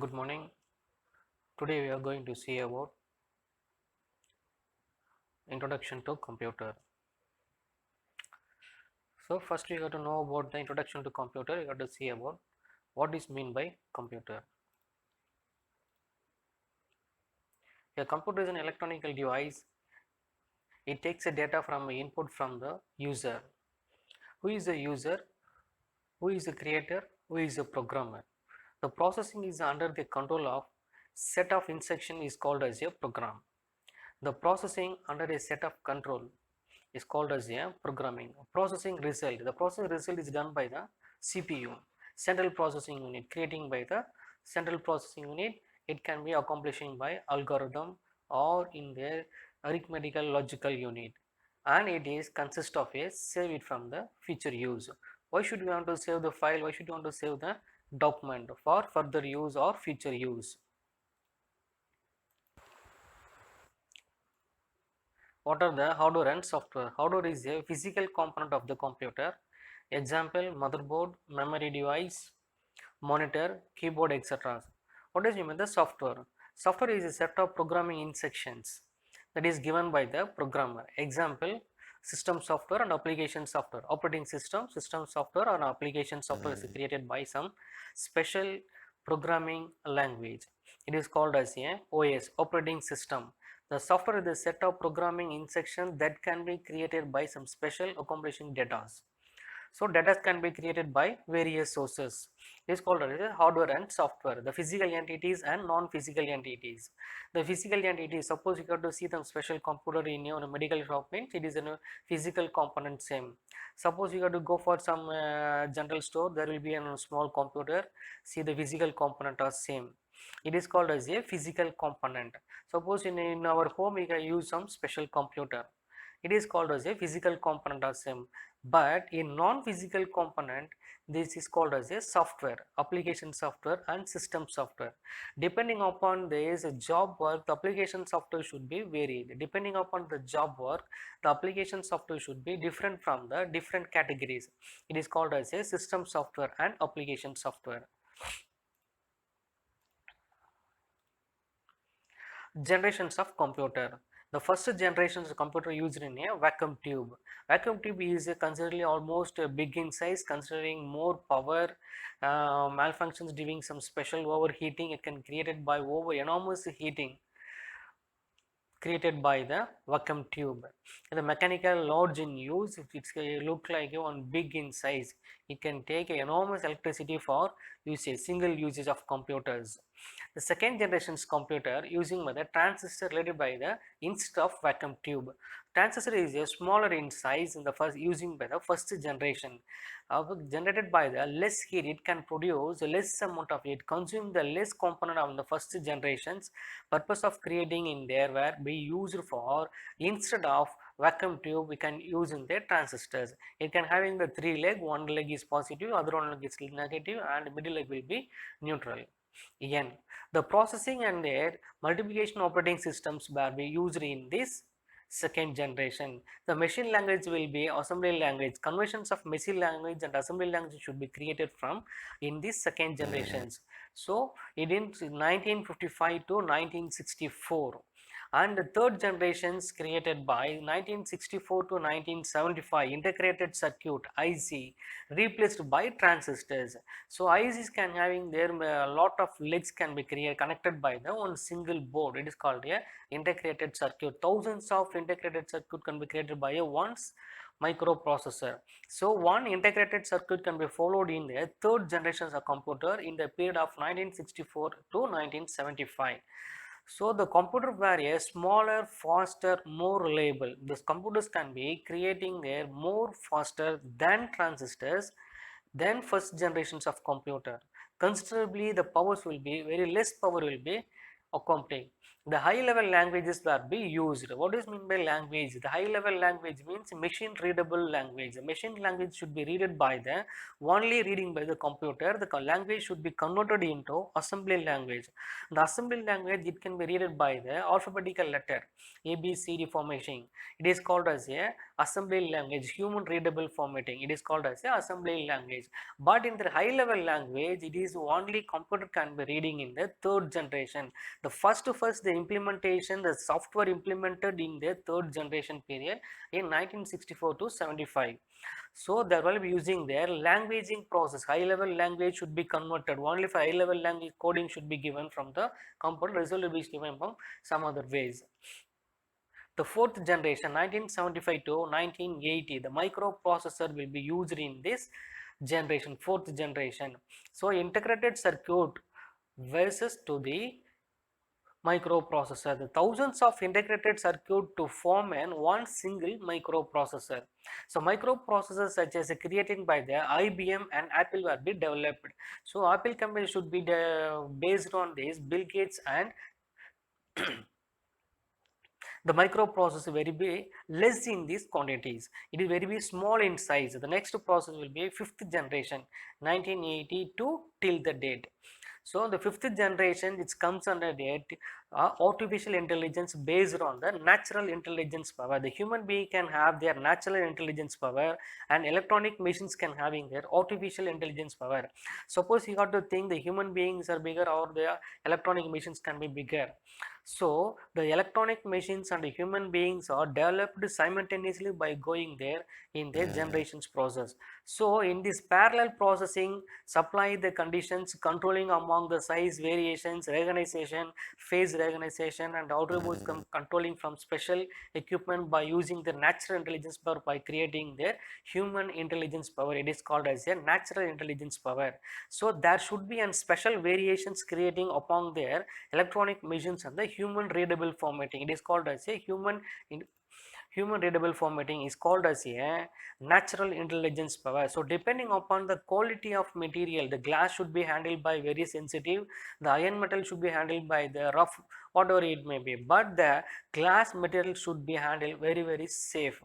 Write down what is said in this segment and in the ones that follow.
Good morning. Today we are going to see about introduction to computer. So first you have to know about the introduction to computer. You have to see about what is mean by computer. A computer is an electronic device. It takes a data from input from the user. Who is the user? Who is the creator? Who is the programmer? The processing is under the control of set of instruction is called as a program. The processing under a set of control is called as a programming. Processing result. The processing result is done by the CPU, central processing unit, creating by the central processing unit. It can be accomplishing by algorithm or in their arithmetical logical unit, and it is consist of a save it from the future use. Why should we want to save the file? Why should we want to save the document? For further use or future use. What are the hardware and software? Hardware is a physical component of the computer. Example, motherboard, memory device, monitor, keyboard, etc. What does mean the software? Software is a set of programming instructions that is given by the programmer. Example, system software and application software. Operating system software or application software is created by some special programming language. It is called as a OS, operating system. The software is a set of programming instructions that can be created by some special accomplishing data. So data can be created by various sources. It is called as hardware and software. The physical entities and non-physical entities. The physical entities, suppose you have to see the special computer in your medical shop, means it is a physical component same. Suppose you have to go for some general store, there will be a small computer. See, the physical component are same. It is called as a physical component. Suppose in our home we can use some special computer. It is called as a physical component or same. But in non-physical component, this is called as a software, application software and system software. Depending upon this job work, the application software should be varied. Depending upon the job work, the application software should be different from the different categories. It is called as a system software and application software. Generations of computer. The first generation of computer used in a vacuum tube. Vacuum tube is considerably almost big in size, considering more power, malfunctions during some special overheating. It can created by over enormous heating created by the vacuum tube. The mechanical large in use, it look like one big in size. It can take enormous electricity for usage, single usage of computers. The second generation's computer using by the transistor related by the instead of vacuum tube. Transistor is a smaller in size in the first using by the first generation. Generated by the less heat, it can produce less amount of heat, consume the less component of the first generations. Purpose of creating in there were be used for instead of vacuum tube we can use in the transistors. It can having the three leg, one leg is positive, other one leg is negative, and middle leg will be neutral. N. The processing and their multiplication operating systems were be used in this second generation. The machine language will be assembly language. Conversions of machine language and assembly language should be created from in this second generations. So it in 1955 to 1964. And the third generations created by 1964 to 1975, integrated circuit IC replaced by transistors. So ICs can having their lot of legs can be connected by the one single board. It is called a integrated circuit. Thousands of integrated circuit can be created by a once microprocessor. So one integrated circuit can be followed in the third generation of computer in the period of 1964 to 1975. So the computer were a smaller, faster, more reliable. These computers can be creating their more faster than transistors than first generations of computer. Considerably the powers will be very less power will be accompanying. The high level languages will be used. What is meant by language? The high level language means machine readable language. The machine language should be read by the only reading by the computer. The language should be converted into assembly language. The assembly language, it can be read by the alphabetical letter A B C D formation. It is called as a assembly language, human readable formatting. It is called as a assembly language. But in the high level language, it is only computer can be reading in the third generation. The first the implementation, the software implemented in the third generation period in 1964 to 75. So they will be using their languaging process. High level language should be converted. Only for high level language coding should be given from the computer, result will be given from some other ways. The fourth generation 1975 to 1980, the microprocessor will be used in this generation, fourth generation. So integrated circuit versus to the microprocessor, the thousands of integrated circuit to form an one single microprocessor. So microprocessors such as created by the IBM and Apple will be developed. So Apple company should be based on this. Bill Gates and the microprocessor very be less in these quantities. It is very small in size. The next process will be fifth generation 1982 till the date. So the fifth generation, it comes under the artificial intelligence based on the natural intelligence power. The human being can have their natural intelligence power and electronic machines can having their artificial intelligence power. Suppose you got to think the human beings are bigger or the electronic machines can be bigger. So the electronic machines and the human beings are developed simultaneously by going there in their generations process. So in this parallel processing, supply the conditions, controlling among the size variations, recognition, phase recognition, and outputs controlling from special equipment by using the natural intelligence power by creating their human intelligence power. It is called as a natural intelligence power. So there should be an special variations creating upon their electronic machines and the human readable formatting. It is called as a human readable formatting is called as a natural intelligence power. So depending upon the quality of material, the glass should be handled by very sensitive, the iron metal should be handled by the rough, whatever it may be, but the glass material should be handled very safe.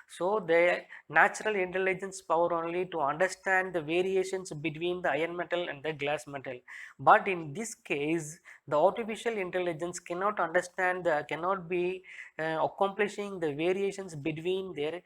So the natural intelligence power only to understand the variations between the iron metal and the glass metal. But in this case, the artificial intelligence cannot understand, cannot be accomplishing the variations between their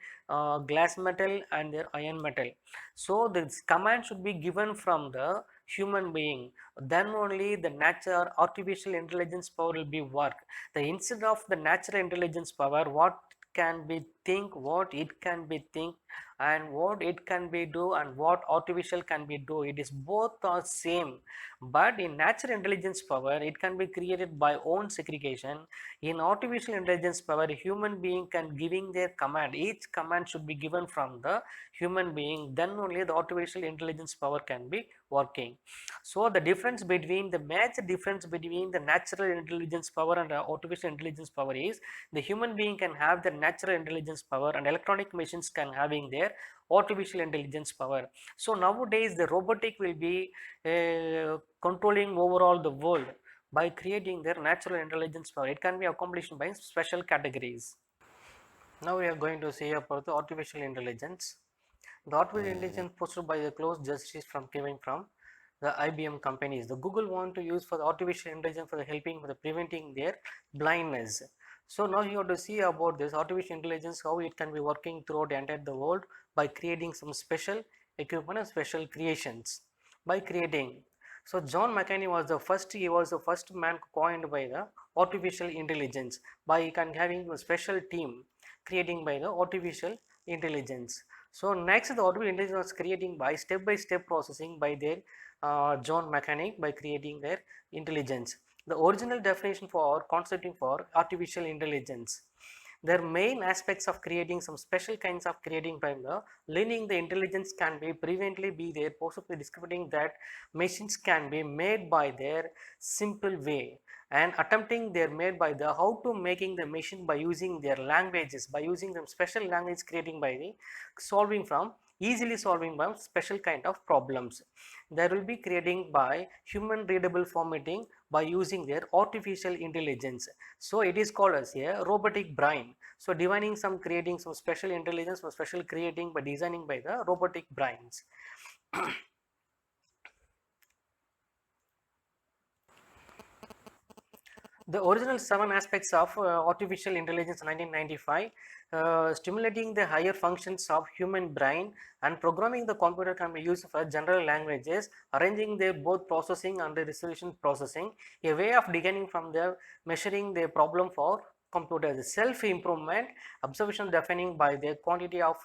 glass metal and their iron metal. So this command should be given from the human being, then only the natural artificial intelligence power will be work. The instead of the natural intelligence power, what can be think, what it can be think, and what it can be do, and what artificial can be do, it is both are same. But in natural intelligence power, it can be created by own segregation. In artificial intelligence power, a human being can giving their command, each command should be given from the human being, then only the artificial intelligence power can be working. So the difference between, the major difference between the natural intelligence power and artificial intelligence power is, the human being can have the natural intelligence power and electronic machines can having their artificial intelligence power. So nowadays the robotic will be controlling overall the world by creating their natural intelligence power. It can be accomplished by special categories. Now we are going to see about the artificial intelligence. The artificial intelligence posted by the close justice from coming from the IBM companies. The Google want to use for the artificial intelligence for the helping for the preventing their blindness. So now you have to see about this artificial intelligence, how it can be working throughout the entire the world by creating some special equipment and special creations by creating. So John McCain was the first, he was the first man coined by the artificial intelligence by having a special team creating by the artificial intelligence. So next the artificial intelligence was creating by step processing by their John McCain by creating their intelligence. The original definition for concepting for artificial intelligence. Their main aspects of creating some special kinds of creating by the learning the intelligence can be prevently be there, possibly discovering that machines can be made by their simple way and attempting their made by the how to making the machine by using their languages, by using them special language creating by the solving from easily solving by special kind of problems. There will be creating by human readable formatting by using their artificial intelligence. So it is called as a robotic brain. So defining some creating some special intelligence or special creating by designing by the robotic brains. The original 7 aspects of artificial intelligence 1995, stimulating the higher functions of human brain and programming the computer can be used for general languages, arranging their both processing and the resolution processing, a way of beginning from the measuring the problem for computers, self improvement, observation defining by the quantity of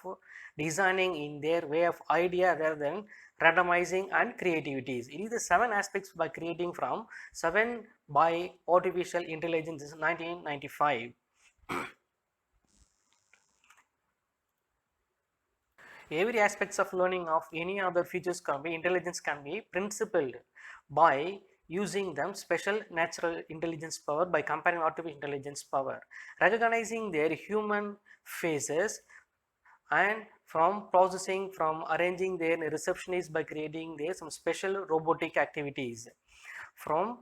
designing in their way of idea rather than randomizing and creativities. It is the 7 aspects by creating from 7 by artificial intelligence is 1995. Every aspects of learning of any other features can be intelligence can be principled by using them special natural intelligence power by comparing artificial intelligence power, recognizing their human faces and from processing from arranging their receptionists by creating their some special robotic activities from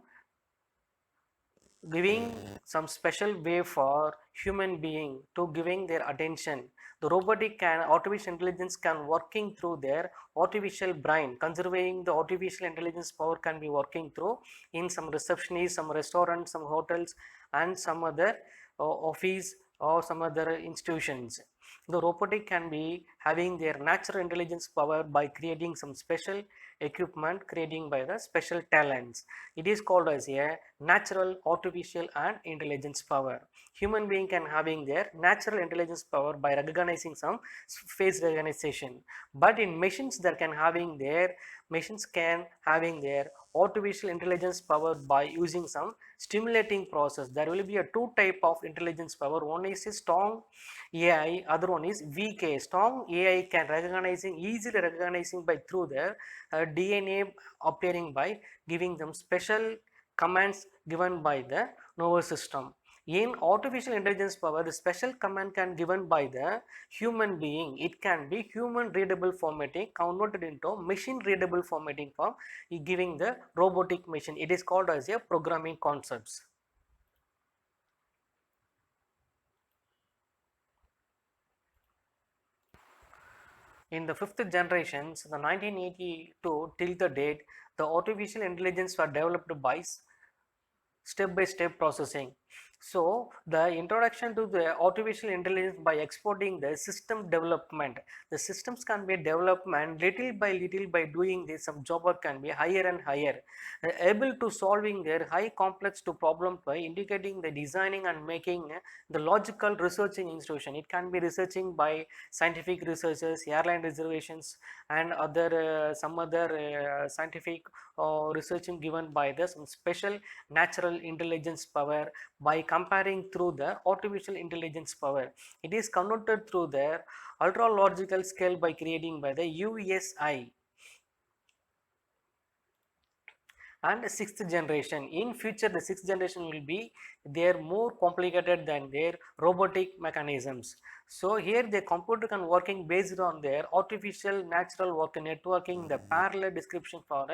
giving some special way for human being to giving their attention. The robotic and artificial intelligence can working through their artificial brain, conserving the artificial intelligence power can be working through in some receptionists, some restaurants, some hotels and some other office or some other institutions. The robotic can be having their natural intelligence power by creating some special equipment creating by the special talents. It is called as a natural, artificial and intelligence power. Human being can having their natural intelligence power by recognizing some face recognition, but in machines there can having their machines can having their artificial intelligence power by using some stimulating process. There will be a two type of intelligence power. One is a strong AI, other one is weak AI. Strong AI can recognizing easily recognizing by through their DNA appearing by giving them special commands given by the nervous system. In artificial intelligence power, the special command can given by the human being. It can be human readable formatting converted into machine readable formatting form, giving the robotic machine. It is called as a programming concepts. In the fifth generations, the 1982 till the date, the artificial intelligence were developed by step by step processing. So the introduction to the artificial intelligence by exporting the system development. The systems can be development little by doing this, some job work can be higher and higher, able to solving their high complex to problem by indicating the designing and making the logical researching institution. It can be researching by scientific researchers, airline reservations and other some other scientific researching given by the some special natural intelligence power by comparing through the artificial intelligence power. It is converted through the ultra logical scale by creating by the USI and sixth generation. In future the sixth generation will be they're more complicated than their robotic mechanisms. So here the computer can working based on their artificial natural work networking, the parallel description for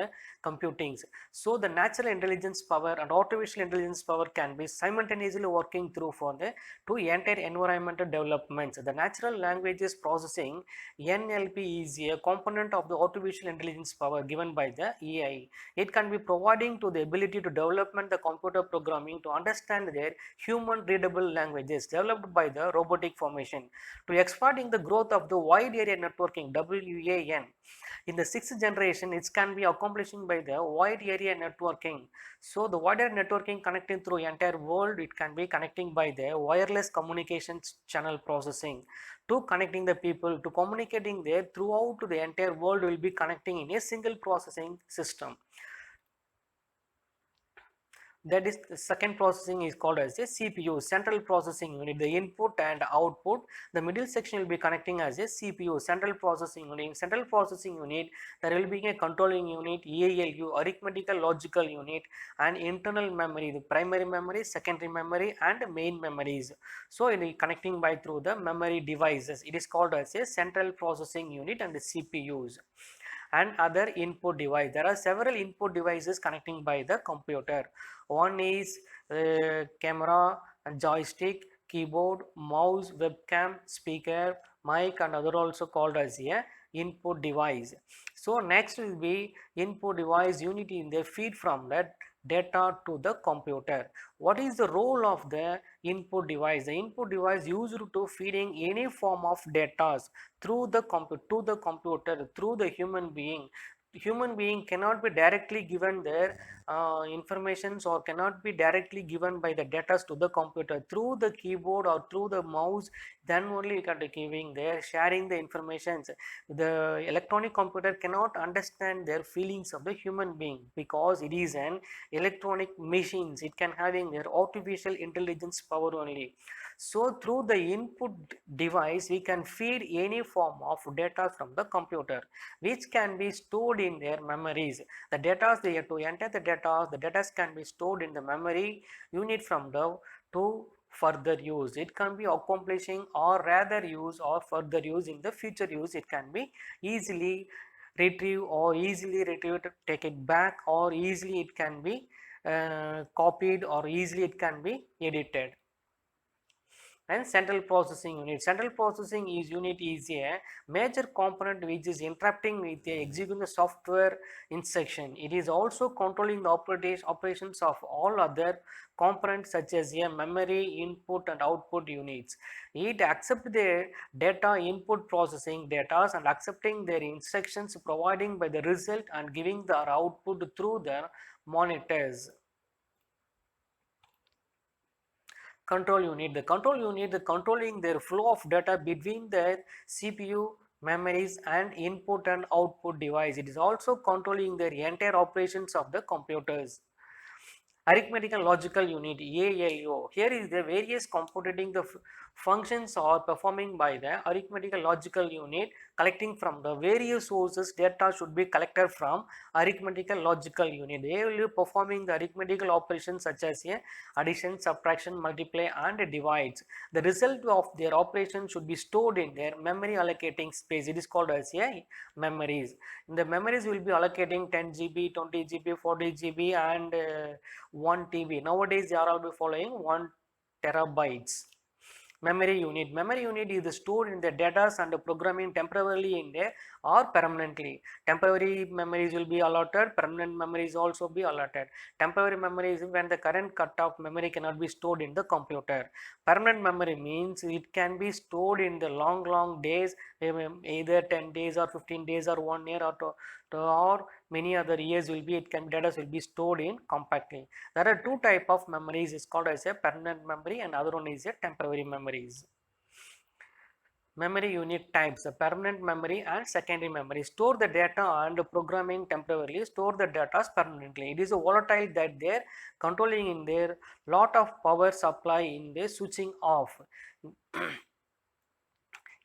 computings. So the natural intelligence power and artificial intelligence power can be simultaneously working through for the two entire environmental developments. The natural languages processing NLP is a component of the artificial intelligence power given by the AI. It can be providing to the ability to development the computer programming to understand their human readable languages developed by the robotic formation to expanding the growth of the wide area networking WAN. In the sixth generation, it can be accomplishing by the wide area networking. So the wider networking connecting through entire world, it can be connecting by the wireless communications channel processing to connecting the people to communicating there throughout the entire world will be connecting in a single processing system. that is the second processing is called as a CPU, central processing unit. The input and output, the middle section will be connecting as a CPU, central processing unit. In central processing unit, there will be a controlling unit, ALU, arithmetical logical unit, and internal memory, the primary memory, secondary memory, and main memories. So it is connecting by through the memory devices. It is called as a central processing unit and CPUs. And other input device, there are several input devices connecting by the computer. One is camera, joystick, keyboard, mouse, webcam, speaker, mic, and other also called as a input device. So next will be input device unit in the feed from the data to the computer. What is the role of the input device? The input device used to feeding any form of data through the computer through the human being cannot be directly given their informations, or cannot be directly given by the data to the computer through the keyboard or through the mouse. Then only you can be giving their sharing the informations. The electronic computer cannot understand their feelings of the human being, because it is an electronic machines. It can having their artificial intelligence power only. So through the input device we can feed any form of data from the computer, which can be stored in their memories. The data, they have to enter the data can be stored in the memory unit from the to further use. It can be accomplishing or rather use or further use in the future use. It can be easily retrieve or easily retrieve, take it back, or easily it can be copied, or easily it can be edited. And central processing unit, central processing is unit is a major component which is interacting with the executing the software instruction. It is also controlling the operations of all other components such as a memory, input and output units. It accepts the data input, processing data and accepting their instructions, providing by the result and giving the output through the monitors. Control unit, the control unit, the controlling their flow of data between the CPU, memories and input and output device. It is also controlling their entire operations of the computers. Arithmetic and logical unit, ALU. Here is the various computing the functions are performing by the arithmetical logical unit. Collecting from the various sources, data should be collected from arithmetical logical unit. They will be performing the arithmetical operations such as a addition, subtraction, multiply and divides. The result of their operation should be stored in their memory allocating space. It is called as a memories. In the memories will be allocating 10 GB, 20 GB, 40 GB and 1 TB. Nowadays they are all following 1 terabytes. Memory unit is stored in the data and programming temporarily in there or permanently. Temporary memories will be allotted, permanent memories also be allotted. Temporary memory is when the current cut of memory cannot be stored in the computer. Permanent memory means it can be stored in the long days, either 10 days or 15 days or 1 year or many other years will be, it can data will be stored in compactly. There are two type of memories, is called as a permanent memory and other one is a temporary memories. Memory unit types, a permanent memory and secondary memory. Store the data and programming temporarily, store the data permanently. It is a volatile that they are controlling in their lot of power supply in the switching off.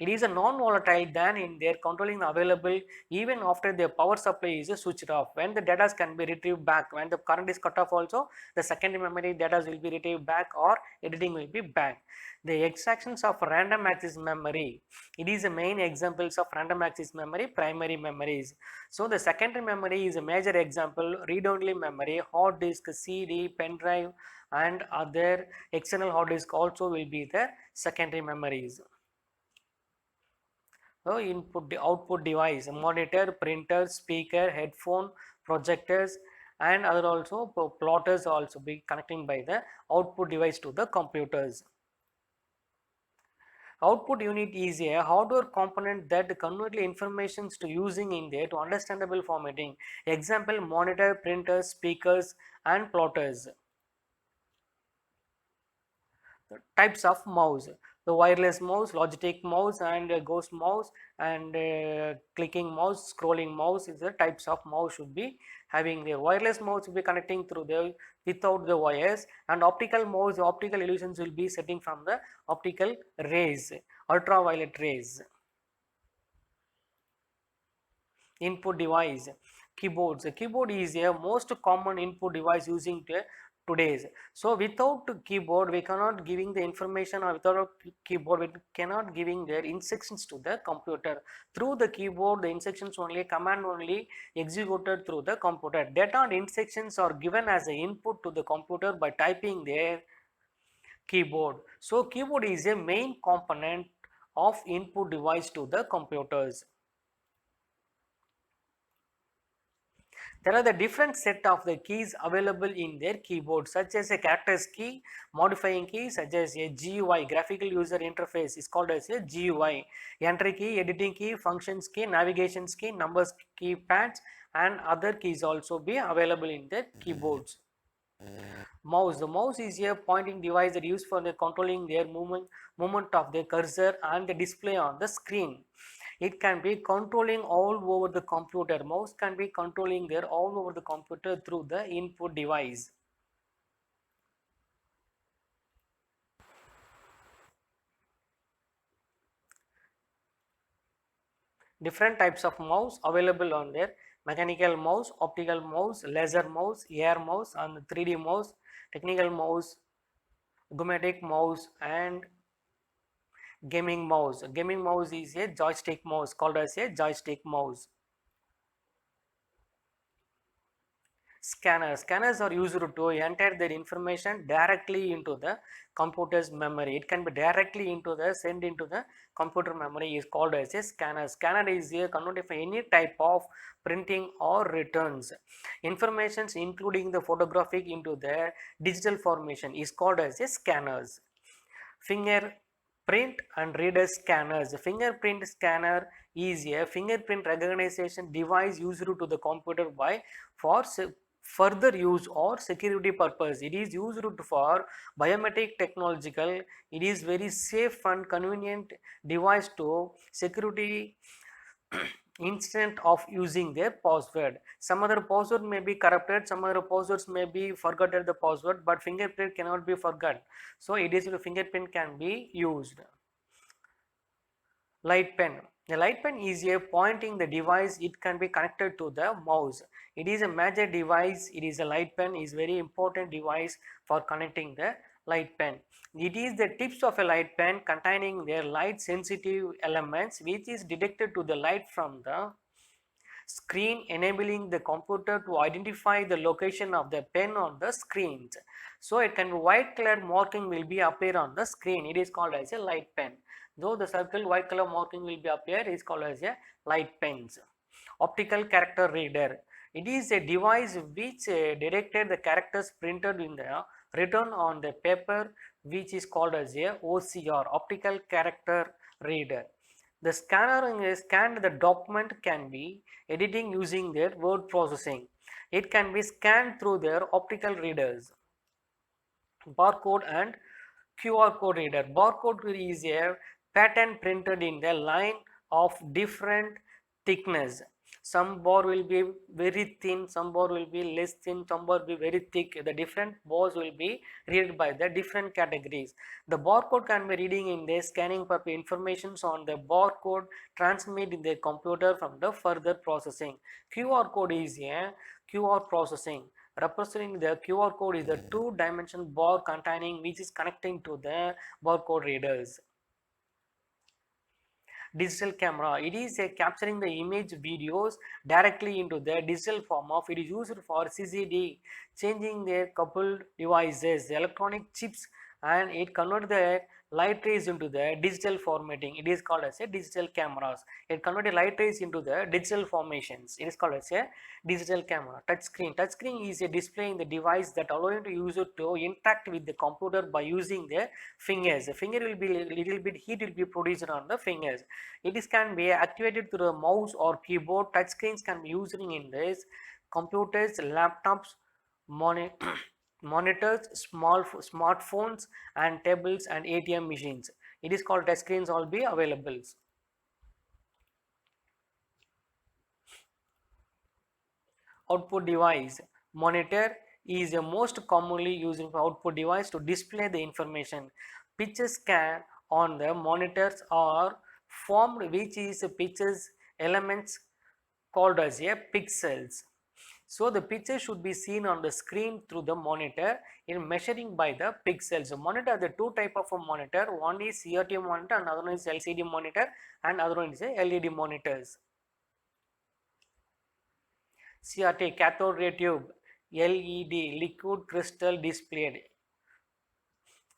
It is a non-volatile than in their controlling available even after their power supply is switched off. When the data can be retrieved back, when the current is cut off also, the secondary memory data will be retrieved back or editing will be back. The extractions of random access memory, it is the main examples of random access memory, primary memories. So the secondary memory is a major example, read-only memory, hard disk, CD, pen drive and other external hard disk also will be the secondary memories. Input output device, monitor, printer, speaker, headphone, projectors and other also plotters also be connecting by the output device to the computers. Output unit is a hardware component that convert information to using in there to understandable formatting. Example, monitor, printers, speakers and plotters. Types of mouse. the wireless mouse, Logitech mouse, and ghost mouse, and clicking mouse, scrolling mouse is the types of mouse should be having there. Wireless mouse will be connecting through the without the wires, and optical mouse, optical illusions will be setting from the optical rays, ultraviolet rays. Input device, keyboards. A keyboard is a most common input device using today's. So without keyboard we cannot giving the information, or without keyboard we cannot giving their instructions to the computer. Through the keyboard the instructions only, command only executed through the computer. Data and instructions are given as an input to the computer by typing their keyboard. So keyboard is a main component of input device to the computers. There are the different set of the keys available in their keyboard, such as a characters key, modifying key such as a GUI, graphical user interface is called as a GUI, entry key, editing key, functions key, navigations key, numbers keypads, and other keys also be available in their keyboards. Mouse. The mouse is a pointing device that is used for the controlling their movement of the cursor and the display on the screen. It can be controlling all over the computer. Mouse can be controlling there all over the computer through the input device. Different types of mouse available on there: mechanical mouse, optical mouse, laser mouse, air mouse, and 3D mouse, technical mouse, ergonomic mouse, and gaming mouse. Gaming mouse is a joystick mouse called as a joystick mouse. Scanners are used to enter their information directly into the computer's memory. It can be directly into the send into the computer memory is called as a scanner. Scanner is a converted for any type of printing or returns. Informations including the photographic into the digital formation is called as a scanners. Fingerprint and reader scanners. Fingerprint scanner is a fingerprint recognition device used to the computer by for further use or security purpose. It is used for biometric technological. It is very safe and convenient device to security instead of using their password. Some other password may be corrupted, some other passwords may be forgotten the password, but fingerprint cannot be forgotten. So it is the fingerprint can be used. Light pen. The light pen is a pointing the device. It can be connected to the mouse. It is a major device. It is a light pen is very important device for connecting the light pen. It is the tips of a light pen containing their light sensitive elements which is detected to the light from the screen, enabling the computer to identify the location of the pen on the screens. So it can be white color marking will be appear on the screen. It is called as a light pen. Though the circle white color marking will be appear, it is called as a light pens. Optical character reader. It is a device which detected the characters printed in the written on the paper, which is called as a OCR, optical character reader. The scanner scanned the document can be editing using their word processing. It can be scanned through their optical readers. Barcode and QR code reader. Barcode is a pattern printed in the line of different thickness. Some bar will be very thin, some bar will be less thin, some bar will be very thick. The different bars will be read by the different categories. The barcode can be reading in the scanning purpose informations on the barcode transmit in the computer from the further processing. QR code is a QR processing. Representing the QR code is the two-dimensional bar containing which is connecting to the barcode readers. Digital camera, it is a capturing the image videos directly into the digital form of. It is used for CCD, changing their coupled devices, the electronic chips, and it convert the light rays into the digital formatting. It is called as a digital cameras. It convert the light rays into the digital formations. It is called as a digital camera. Touch screen. Touch screen is a display in the device that allowing the user to interact with the computer by using their fingers. The finger will be little bit heat will be produced on the fingers. It is can be activated through a mouse or keyboard. Touch screens can be used in this computers, laptops, monitors, smartphones, and tablets and ATM machines. It is called touch screens all be available. Output device. Monitor is a most commonly used output device to display the information. Pictures scanned on the monitors are formed, which is pictures elements called as a pixels. So the picture should be seen on the screen through the monitor in measuring by the pixels. The monitor, the two type of a monitor, one is CRT monitor and other one is LCD monitor and other one is a LED monitors. CRT, cathode ray tube, LED, liquid crystal displayed.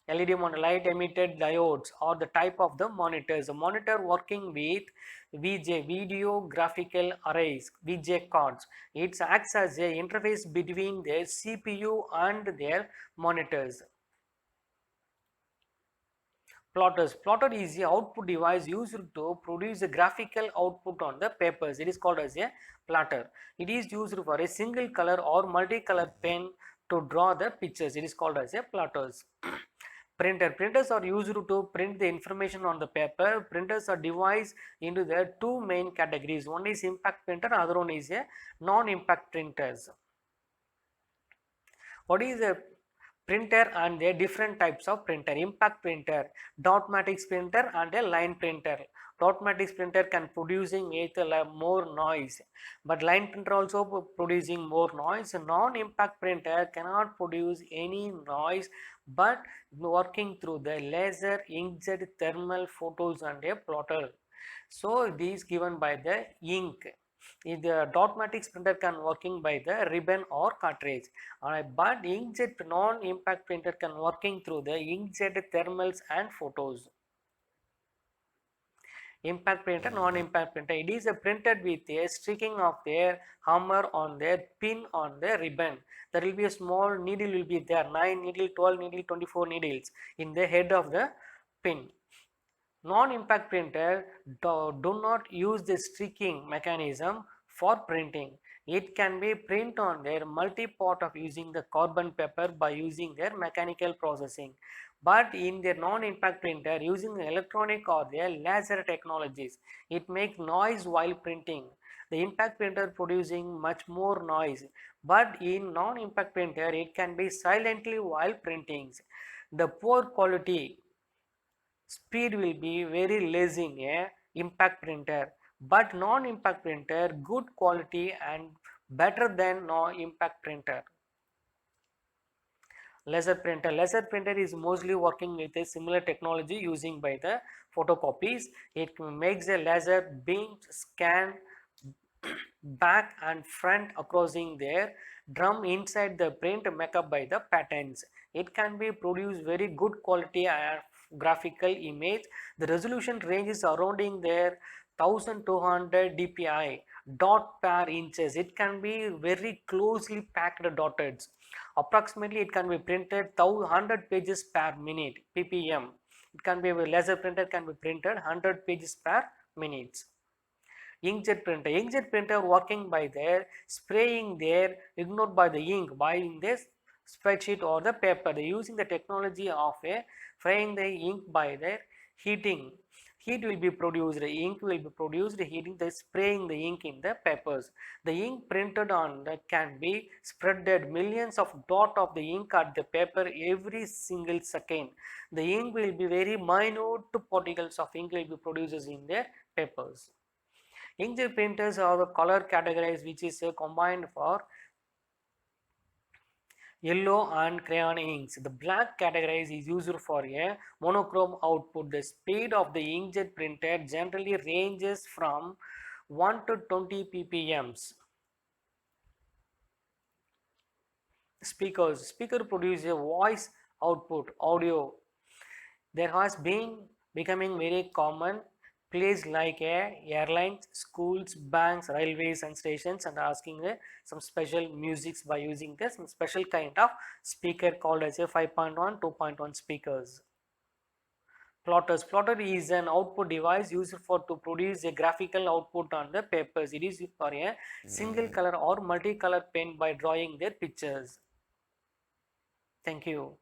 LED monitor, light emitted diodes or the type of the monitors. The monitor working with VJ, video graphical arrays, VJ cards. It acts as a interface between their CPU and their monitors. Plotters. Plotter is the output device used to produce a graphical output on the papers. It is called as a plotter. It is used for a single color or multicolor pen to draw the pictures. It is called as a plotters. Printer. Printers are used to print the information on the paper. Printers are divided into the two main categories. One is impact printer, other one is a non-impact printers. What is a printer and the different types of printer? Impact printer, dotmatics printer and a line printer. Dotmatics printer can producing more noise, but line printer also producing more noise. Non-impact printer cannot produce any noise but working through the laser, inkjet, thermal, photos and a plotter. So these given by the ink. The dotmatics printer can working by the ribbon or cartridge, but inkjet non-impact printer can working through the inkjet, thermals and photos. Impact printer, non-impact printer. It is printed with a streaking of their hammer on their pin on the ribbon. There will be a small needle will be there, 9 needle, 12 needle, 24 needles in the head of the pin. Non-impact printer do not use the streaking mechanism for printing. It can be print on their multi-part of using the carbon paper by using their mechanical processing. But in the non-impact printer using the electronic or their laser technologies, it makes noise while printing. The impact printer producing much more noise, but in non-impact printer it can be silently while printing. The poor quality speed will be very less in a impact printer, but non-impact printer good quality and better than non-impact printer. Laser printer. Laser printer is mostly working with a similar technology using by the photocopies. It makes a laser beam scan back and front across in their drum inside the print make up by the patterns. It can be produced very good quality graphical image. The resolution range is surrounding their 1200 dpi dot per inches. It can be very closely packed dotted. Approximately it can be printed 100 pages per minute ppm. It can be a laser printer can be printed 100 pages per minute. Inkjet printer. Inkjet printer working by their spraying their ignored by the ink by in this spreadsheet or the paper. They using the technology of a frying the ink by their heating. Heat will be produced, ink will be produced, heating the spraying the ink in the papers. The ink printed on the can be spreaded millions of dot of the ink at the paper every single second. The ink will be very minute particles of ink will be produced in the papers. Inkjet printers are the color categories which is combined for yellow and crayon inks. The black categories is used for a monochrome output. The speed of the inkjet printer generally ranges from 1 to 20 ppms. Speaker produce a voice output audio. There has been becoming very common place like airlines, schools, banks, railways and stations and asking some special musics by using some special kind of speaker called as a 5.1, 2.1 speakers. Plotters. Plotter is an output device used for to produce a graphical output on the papers. It is for a single color or multicolor pen by drawing their pictures. Thank you.